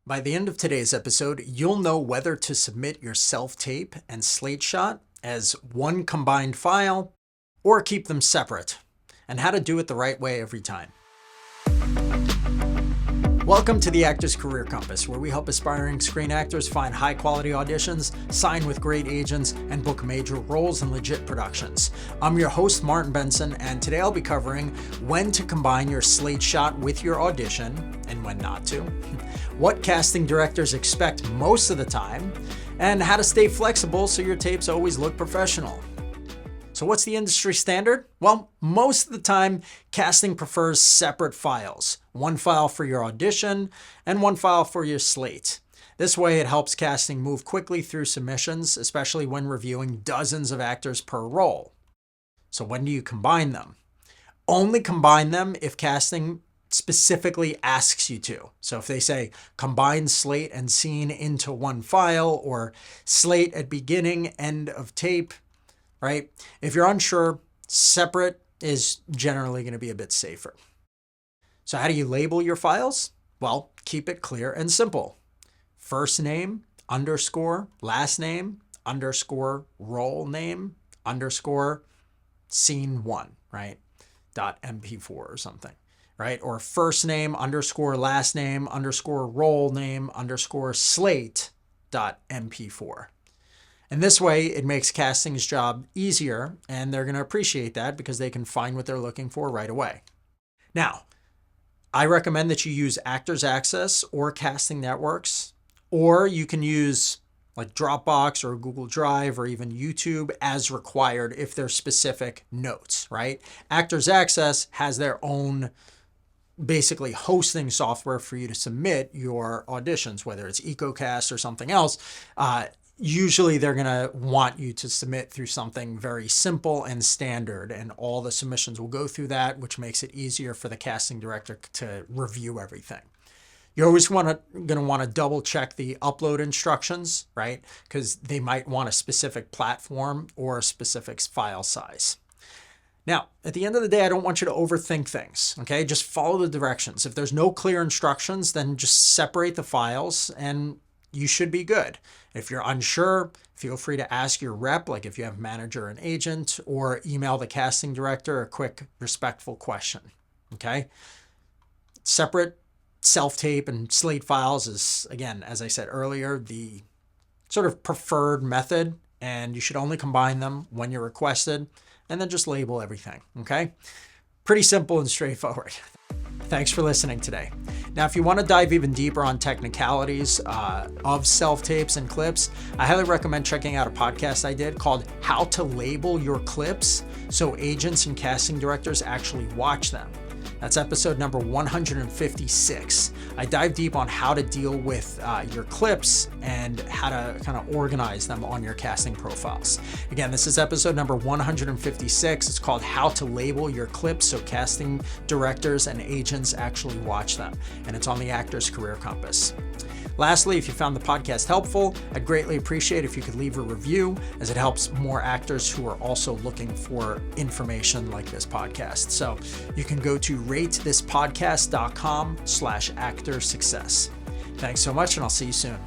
By the end of today's episode, you'll know whether to submit your self-tape and Slate shot as one combined file or keep them separate, and how to do it the right way every time. Welcome to the Actor's Career Compass, where we help aspiring screen actors find high-quality auditions, sign with great agents, and book major roles in legit productions. I'm your host, Martin Benson, and today I'll be covering when to combine your Slate shot with your audition and when not to, what casting directors expect most of the time, and how to stay flexible so your tapes always look professional. So what's the industry standard? Well, most of the time, casting prefers separate files. One file for your audition and one file for your slate. This way, it helps casting move quickly through submissions, especially when reviewing dozens of actors per role. So when do you combine them? Only combine them if casting specifically asks you to. So if they say combine slate and scene into one file, or slate at beginning, end of tape, right? If you're unsure, separate is generally going to be a bit safer. So how do you label your files? Well, keep it clear and simple. First name, underscore, last name, underscore, role name, underscore, scene one, right? .mp4 or something, right? Or first name, underscore, last name, underscore, role name, underscore, slate, .mp4. And this way, it makes casting's job easier, and they're going to appreciate that because they can find what they're looking for right away. Now, I recommend that you use Actors Access or Casting Networks, or you can use like Dropbox or Google Drive or even YouTube as required if there's specific notes, right? Actors Access has their own basically hosting software for you to submit your auditions, whether it's EcoCast or something else. Usually they're going to want you to submit through something very simple and standard, and all the submissions will go through that, which makes it easier for the casting director to review everything. You're always going to want to double check the upload instructions, right? Because they might want a specific platform or a specific file size. Now, at the end of the day, I don't want you to overthink things, okay? Just follow the directions. If there's no clear instructions, then just separate the files and you should be good. If you're unsure, feel free to ask your rep, like if you have manager and agent, or email the casting director a quick, respectful question, okay? Separate self-tape and slate files is, again, as I said earlier, the sort of preferred method, and you should only combine them when you're requested, and then just label everything, okay? Pretty simple and straightforward. Thanks for listening today. Now, if you want to dive even deeper on technicalities of self-tapes and clips, I highly recommend checking out a podcast I did called How to Label Your Clips so agents and casting directors actually watch them. That's episode number 156. I dive deep on how to deal with your clips and how to kind of organize them on your casting profiles. Again, this is episode number 156. It's called How to Label Your Clips so casting directors and agents actually watch them. And it's on the Actor's Career Compass. Lastly, if you found the podcast helpful, I'd greatly appreciate if you could leave a review, as it helps more actors who are also looking for information like this podcast. So you can go to ratethispodcast.com/actorsuccess. Thanks so much, and I'll see you soon.